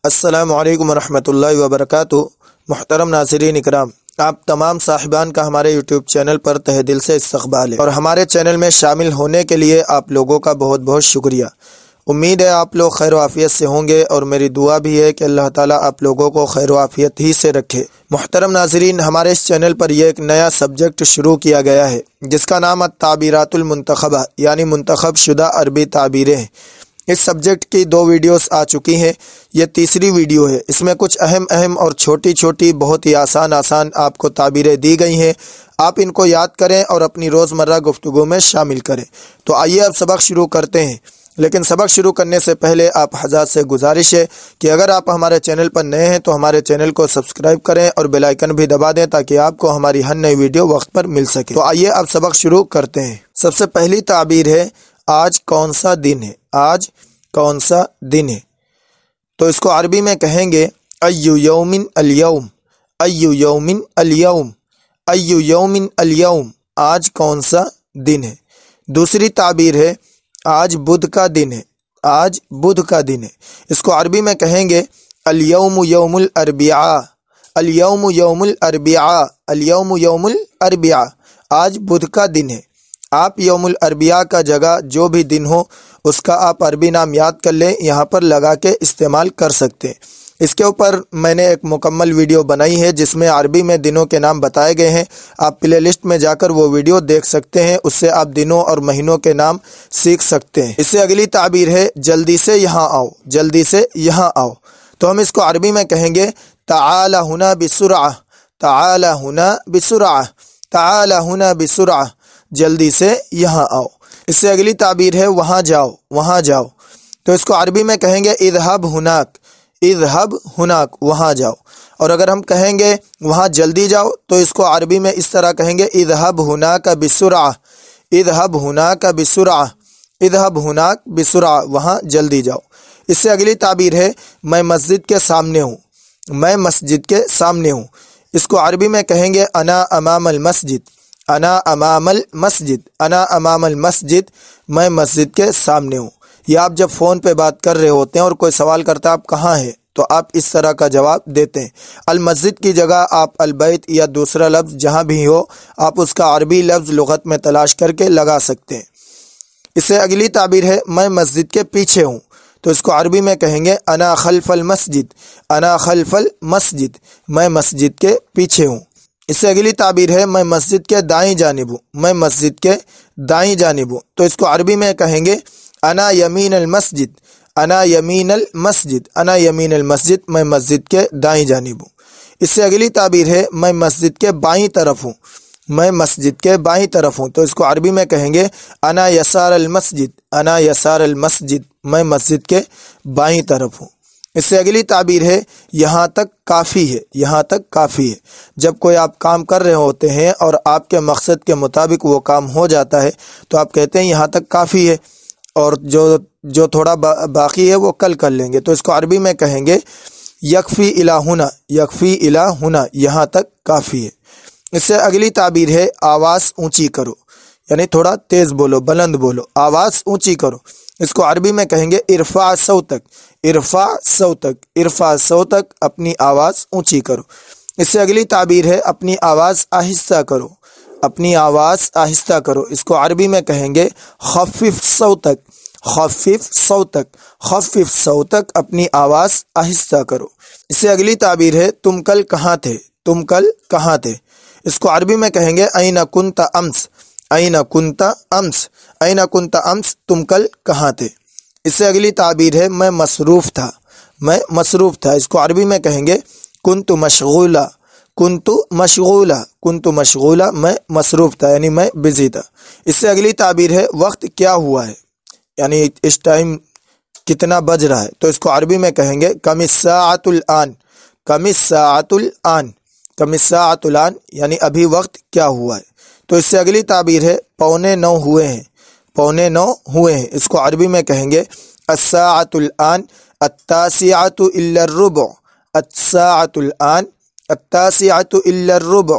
السلام علیکم ورحمۃ اللہ وبرکاتہ۔ محترم ناظرین اکرام، آپ تمام صاحبان کا ہمارے یوٹیوب چینل پر تہہ دل سے استقبال ہے اور ہمارے چینل میں شامل ہونے کے لیے آپ لوگوں کا بہت بہت شکریہ۔ امید ہے آپ لوگ خیر و عافیت سے ہوں گے اور میری دعا بھی ہے کہ اللہ تعالیٰ آپ لوگوں کو خیر و عافیت ہی سے رکھے۔ محترم ناظرین، ہمارے اس چینل پر یہ ایک نیا سبجیکٹ شروع کیا گیا ہے جس کا نام التعبیرات المنتخبہ یعنی منتخب شدہ عربی تعبیریں ہیں۔ اس سبجیکٹ کی 2 ویڈیوز آ چکی ہیں، یہ تیسری ویڈیو ہے۔ اس میں کچھ اہم اور چھوٹی چھوٹی بہت ہی آسان آپ کو تعبیریں دی گئی ہیں۔ آپ ان کو یاد کریں اور اپنی روزمرہ گفتگو میں شامل کریں۔ تو آئیے اب سبق شروع کرتے ہیں، لیکن سبق شروع کرنے سے پہلے آپ حضرات سے گزارش ہے کہ اگر آپ ہمارے چینل پر نئے ہیں تو ہمارے چینل کو سبسکرائب کریں اور بیل آئیکن بھی دبا دیں تاکہ آپ کو ہماری ہر نئی ویڈیو وقت پر مل سکے۔ تو آئیے اب سبق شروع کرتے ہیں۔ سب سے پہلی تعبیر ہے آج کون سا دن ہے۔ آج کون سا دن ہے؟ تو اس کو عربی میں کہیں گے ایو یومن الیوم، ایو یومن الیوم، ایو یومن الیوم، آج کون سا دن ہے۔ دوسری تعبیر ہے آج بدھ کا دن ہے، آج بدھ کا دن ہے۔ اس کو عربی میں کہیں گے الیوم یوم الاربعاء، الیوم یوم الاربعاء، الیوم یوم الاربعاء، آج بدھ کا دن ہے۔ آپ یوم الاربعاء کا جگہ جو بھی دن ہو اس کا آپ عربی نام یاد کر لیں، یہاں پر لگا کے استعمال کر سکتے ہیں۔ اس کے اوپر میں نے ایک مکمل ویڈیو بنائی ہے جس میں عربی میں دنوں کے نام بتائے گئے ہیں۔ آپ پلے لسٹ میں جا کر وہ ویڈیو دیکھ سکتے ہیں، اس سے آپ دنوں اور مہینوں کے نام سیکھ سکتے ہیں۔ اس سے اگلی تعبیر ہے جلدی سے یہاں آؤ، جلدی سے یہاں آؤ۔ تو ہم اس کو عربی میں کہیں گے تعال ہنا بسرعہ، تعال ہنا بسرعہ، تعال ہنا بسرعہ، جلدی سے یہاں آؤ۔ اس سے اگلی تعبیر ہے وہاں جاؤ، وہاں جاؤ۔ تو اس کو عربی میں کہیں گے اذهب هناك، اذهب هناك، وہاں جاؤ۔ اور اگر ہم کہیں گے وہاں جلدی جاؤ تو اس کو عربی میں اس طرح کہیں گے اذهب هناك بسرعہ، اذهب هناك بسرعہ، اذهب هناك بسرعہ، وہاں جلدی جاؤ۔ اس سے اگلی تعبیر ہے میں مسجد کے سامنے ہوں، میں مسجد کے سامنے ہوں۔ اس کو عربی میں کہیں گے انا امام المسجد، انا امام المسجد، انا امام المسجد، میں مسجد کے سامنے ہوں۔ یا آپ جب فون پہ بات کر رہے ہوتے ہیں اور کوئی سوال کرتا ہے آپ کہاں ہیں تو آپ اس طرح کا جواب دیتے ہیں۔ المسجد کی جگہ آپ البیت یا دوسرا لفظ جہاں بھی ہو آپ اس کا عربی لفظ لغت میں تلاش کر کے لگا سکتے ہیں۔ اس سے اگلی تعبیر ہے میں مسجد کے پیچھے ہوں۔ تو اس کو عربی میں کہیں گے انا خلف المسجد، انا خلف المسجد، میں مسجد کے پیچھے ہوں۔ اس سے اگلی تعبیر ہے میں مسجد کے دائیں جانب ہوں، میں مسجد کے دائیں جانب ہوں۔ تو اس کو عربی میں کہیں گے انا یمین المسجد، انا یمین المسجد، انا یمین المسجد، میں مسجد کے دائیں جانب ہوں۔ اس سے اگلی تعبیر ہے میں مسجد کے بائیں طرف ہوں، میں مسجد کے بائیں طرف ہوں۔ تو اس کو عربی میں کہیں گے انا یسار المسجد، انا یسار المسجد، میں مسجد کے بائیں طرف ہوں۔ اس سے اگلی تعبیر ہے یہاں تک کافی ہے، یہاں تک کافی ہے۔ جب کوئی آپ کام کر رہے ہوتے ہیں اور آپ کے مقصد کے مطابق وہ کام ہو جاتا ہے تو آپ کہتے ہیں یہاں تک کافی ہے، اور جو تھوڑا باقی ہے وہ کل کر لیں گے۔ تو اس کو عربی میں کہیں گے یکفی الی ہنا، یکفی الی ہنا، یہاں تک کافی ہے۔ اس سے اگلی تعبیر ہے آواز اونچی کرو، یعنی تھوڑا تیز بولو، بلند بولو، آواز اونچی کرو۔ اس کو عربی میں کہیں گے ارفع صوتک، ارفع صوتک، ارفع صوتک، اپنی آواز اونچی کرو۔ اس سے اگلی تعبیر ہے اپنی آواز آہستہ کرو، اپنی آواز آہستہ کرو۔ اس کو عربی میں کہیں گے خفف صوتک، خفف صوتک، خفف صوتک، اپنی آواز آہستہ کرو۔ اس سے اگلی تعبیر ہے تم کل کہاں تھے، تم کل کہاں تھے۔ اس کو عربی میں کہیں گے این کنت امس، این کنت امس، این کنت امس، تم کل کہاں تھے۔ اس سے اگلی تعبیر ہے میں مصروف تھا، میں مصروف تھا۔ اس کو عربی میں کہیں گے کنت مشغولہ، کنت مشغولہ، کنت مشغولہ، میں مصروف تھا، یعنی میں بزی تھا۔ اس سے اگلی تعبیر ہے وقت کیا ہوا ہے، یعنی اس ٹائم کتنا بج رہا ہے۔ تو اس کو عربی میں کہیں گے کم الساعۃ الآن، کم الساعۃ الآن، کم الساعۃ الآن، یعنی ابھی وقت کیا ہوا ہے۔ تو اس سے اگلی تعبیر ہے 8:45 ہوئے ہیں، 8:45 ہوئے ہیں۔ اس کو عربی میں کہیں گے الساعۃ الآن التاسعۃ الا الربع، الساعۃ الآن التاسعۃ الا الربع،